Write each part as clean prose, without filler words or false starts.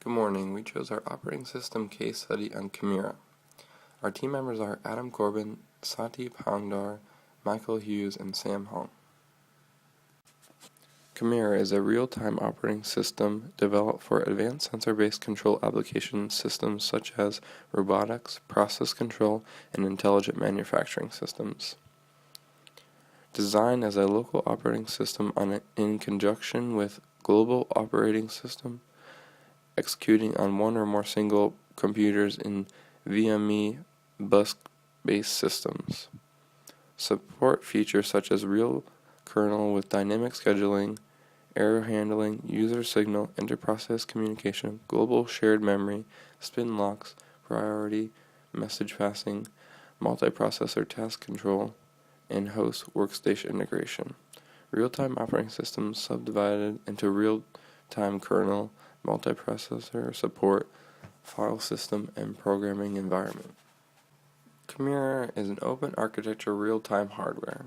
Good morning. We chose our operating system case study on Chimera. Our team members are Adam Corbin, Sati Pangdar, Michael Hughes, and Sam Hong. Chimera is a real-time operating system developed for advanced sensor-based control application systems such as robotics, process control, and intelligent manufacturing systems. Designed as a local operating system in conjunction with global operating system, executing on one or more single computers in VME bus-based systems. Support features such as real kernel with dynamic scheduling, error handling, user signal, interprocess communication, global shared memory, spin locks, priority, message passing, multiprocessor task control, and host workstation integration. Real-time operating systems subdivided into real-time kernel, multiprocessor support, file system, and programming environment. Chimera is an open architecture real-time hardware.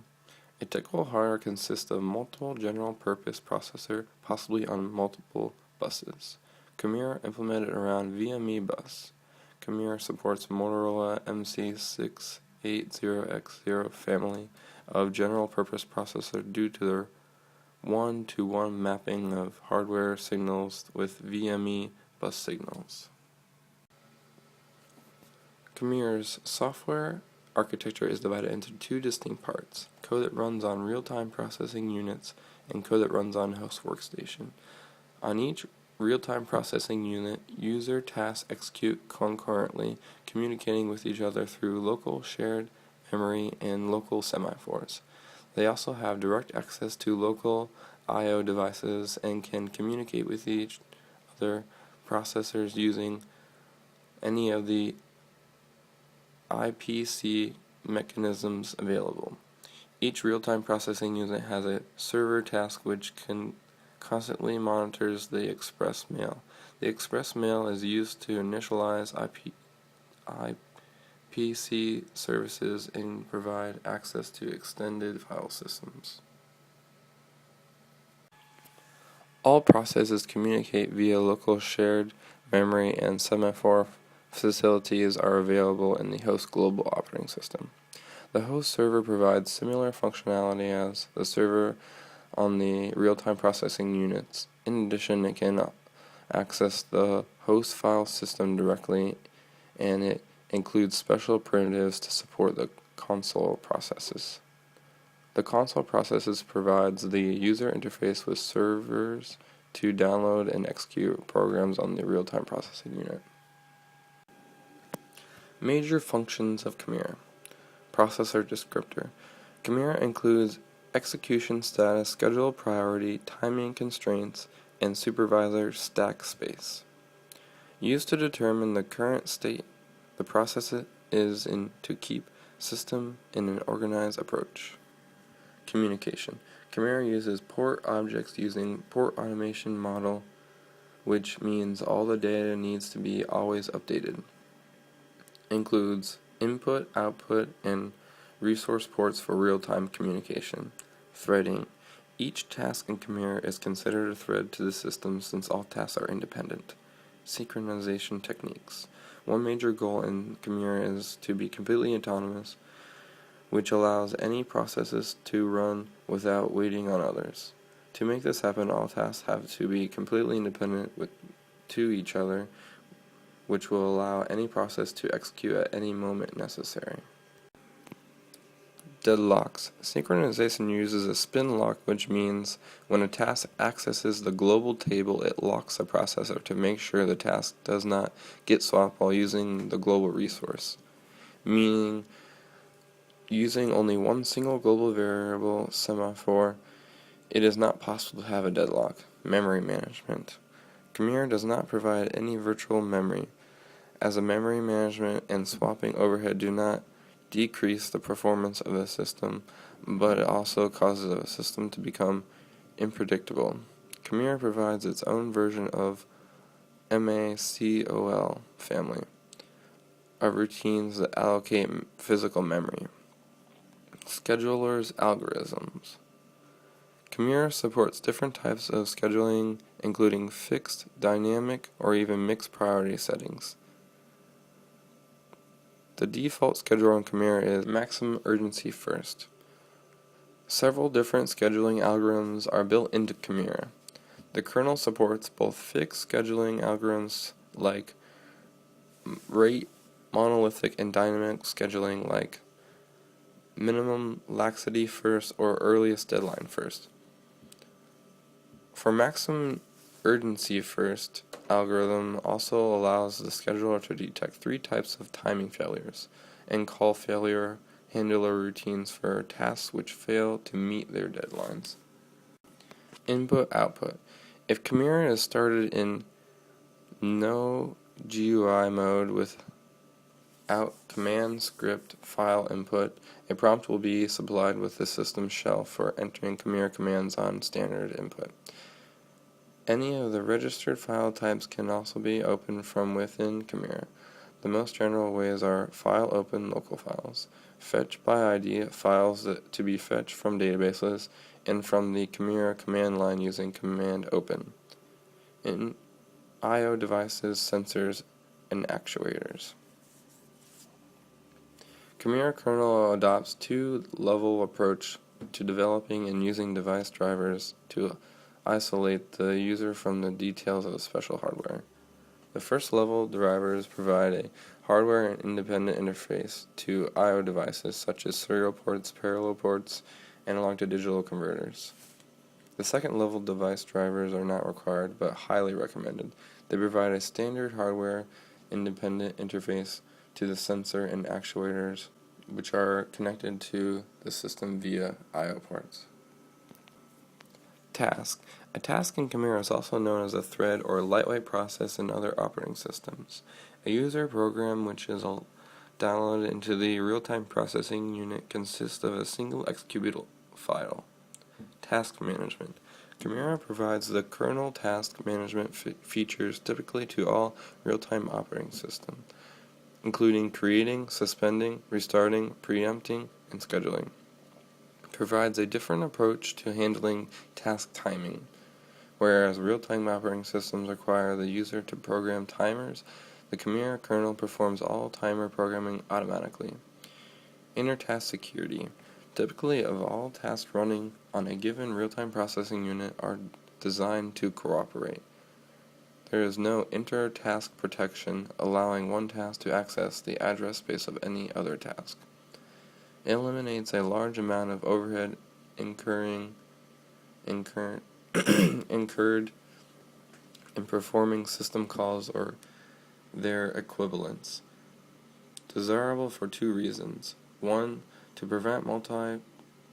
A typical hardware consists of multiple general-purpose processor, possibly on multiple buses. Chimera implemented around VME bus. Chimera supports Motorola MC680X0 family of general-purpose processor due to their one-to-one mapping of hardware signals with VME bus signals. Chimera's software architecture is divided into two distinct parts: code that runs on real-time processing units and code that runs on host workstation. On each real-time processing unit, user tasks execute concurrently, communicating with each other through local shared memory and local semaphores. They also have direct access to local I/O devices and can communicate with each other processors using any of the IPC mechanisms available. Each real-time processing unit has a server task which constantly monitors the express mail. The express mail is used to initialize IPC services and provide access to extended file systems. All processes communicate via local shared memory, and semaphore facilities are available in the host global operating system. The host server provides similar functionality as the server on the real-time processing units. In addition, it can access the host file system directly, and it includes special primitives to support the console processes. The console processes provides the user interface with servers to download and execute programs on the real-time processing unit. Major functions of Chimera. Processor descriptor. Chimera includes execution status, schedule priority, timing constraints, and supervisor stack space. Used to determine the current state the process is in to keep system in an organized approach. Communication. Chimera uses port objects using port automation model, which means all the data needs to be always updated. Includes input, output, and resource ports for real-time communication. Threading. Each task in Chimera is considered a thread to the system since all tasks are independent. Synchronization techniques. One major goal in Chimera is to be completely autonomous, which allows any processes to run without waiting on others. To make this happen, all tasks have to be completely independent to each other, which will allow any process to execute at any moment necessary. Deadlocks. Synchronization uses a spin lock, which means when a task accesses the global table, it locks the processor to make sure the task does not get swapped while using the global resource, meaning using only one single global variable semaphore, it is not possible to have a deadlock. Memory management. Chimera does not provide any virtual memory, as the memory management and swapping overhead do not decrease the performance of the system, but it also causes a system to become unpredictable. Chimera provides its own version of MACOL family of routines that allocate physical memory. Schedulers algorithms. Chimera supports different types of scheduling, including fixed, dynamic, or even mixed priority settings. The default schedule on Chimera is maximum urgency first. Several different scheduling algorithms are built into Chimera. The kernel supports both fixed scheduling algorithms like rate, monolithic, and dynamic scheduling like minimum laxity first or earliest deadline first. For maximum urgency first, algorithm also allows the scheduler to detect 3 types of timing failures and call failure handler routines for tasks which fail to meet their deadlines. Input-output. If Chimera is started in no GUI mode without command script file input, a prompt will be supplied with the system shell for entering Chimera commands on standard input. Any of the registered file types can also be opened from within Chimera. The most general ways are file open local files, fetch by ID files to be fetched from databases, and from the Chimera command line using command open, in I/O devices, sensors, and actuators. Chimera kernel adopts 2-level approach to developing and using device drivers to isolate the user from the details of the special hardware. The first level drivers provide a hardware and independent interface to I/O devices such as serial ports, parallel ports, analog to digital converters. The second level device drivers are not required but highly recommended. They provide a standard hardware independent interface to the sensor and actuators which are connected to the system via I/O ports. Task. A task in Chimera is also known as a thread or lightweight process in other operating systems. A user program which is downloaded into the real-time processing unit consists of a single executable file. Task management. Chimera provides the kernel task management features typically to all real-time operating systems, including creating, suspending, restarting, preempting, and scheduling. Provides a different approach to handling task timing. Whereas real-time operating systems require the user to program timers, the Chimera kernel performs all timer programming automatically. Inter-task security. Typically, of all tasks running on a given real-time processing unit are designed to cooperate. There is no inter-task protection, allowing one task to access the address space of any other task. It eliminates a large amount of overhead incurred in performing system calls or their equivalents. Desirable for 2 reasons. 1. To prevent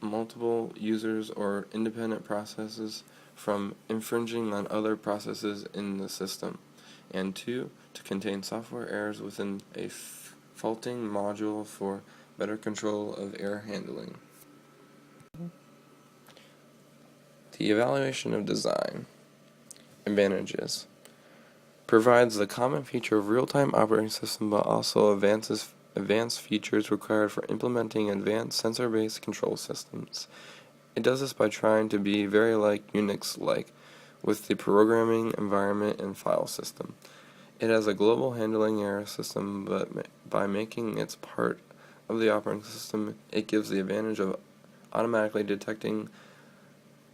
multiple users or independent processes from infringing on other processes in the system. And 2. To contain software errors within a faulting module for better control of error handling. The evaluation of design. Advantages. Provides the common feature of real-time operating system but also advanced features required for implementing advanced sensor-based control systems. It does this by trying to be very like Unix-like with the programming environment and file system. It has a global handling error system, but by making it part of the operating system, it gives the advantage of automatically detecting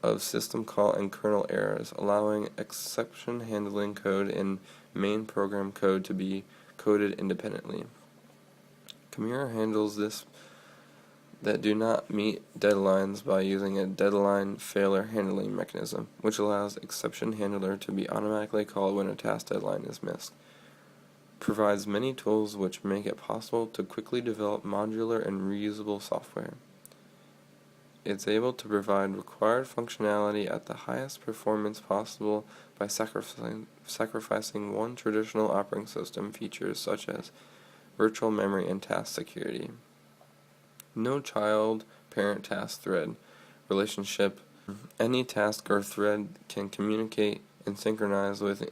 of system call and kernel errors, allowing exception handling code and main program code to be coded independently. Chimera handles this that do not meet deadlines by using a deadline failure handling mechanism, which allows exception handler to be automatically called when a task deadline is missed. Provides many tools which make it possible to quickly develop modular and reusable software. It's able to provide required functionality at the highest performance possible by sacrificing one traditional operating system features such as virtual memory and task security. No child-parent task thread relationship. Any task or thread can communicate and synchronize with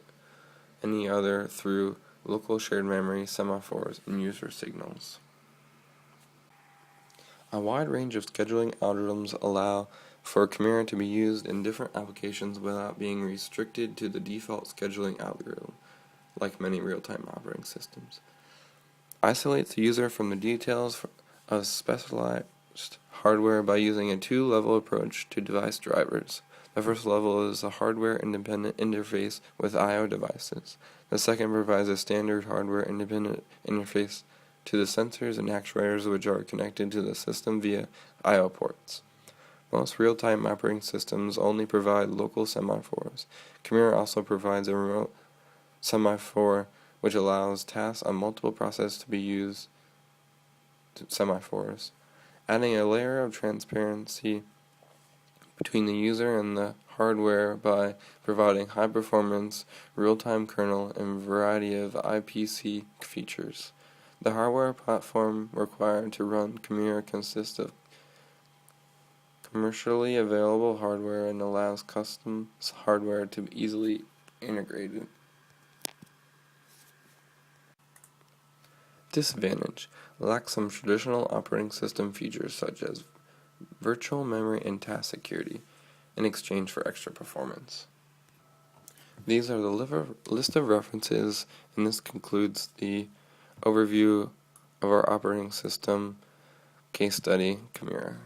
any other through local shared memory, semaphores, and user signals. A wide range of scheduling algorithms allow for Chimera to be used in different applications without being restricted to the default scheduling algorithm, like many real-time operating systems. Isolates the user from the details of specialized hardware by using a two-level approach to device drivers. The first level is a hardware-independent interface with I/O devices. The second provides a standard hardware-independent interface to the sensors and actuators which are connected to the system via I/O ports. Most real-time operating systems only provide local semaphores. Chimera also provides a remote semaphore which allows tasks on multiple processes to be used semaphores, adding a layer of transparency between the user and the hardware by providing high-performance, real-time kernel, and variety of IPC features. The hardware platform required to run Chimera consists of commercially available hardware and allows custom hardware to be easily integrated. Disadvantage: lacks some traditional operating system features such as virtual memory and task security in exchange for extra performance. These are the list of references, and this concludes the overview of our operating system case study, Chimera.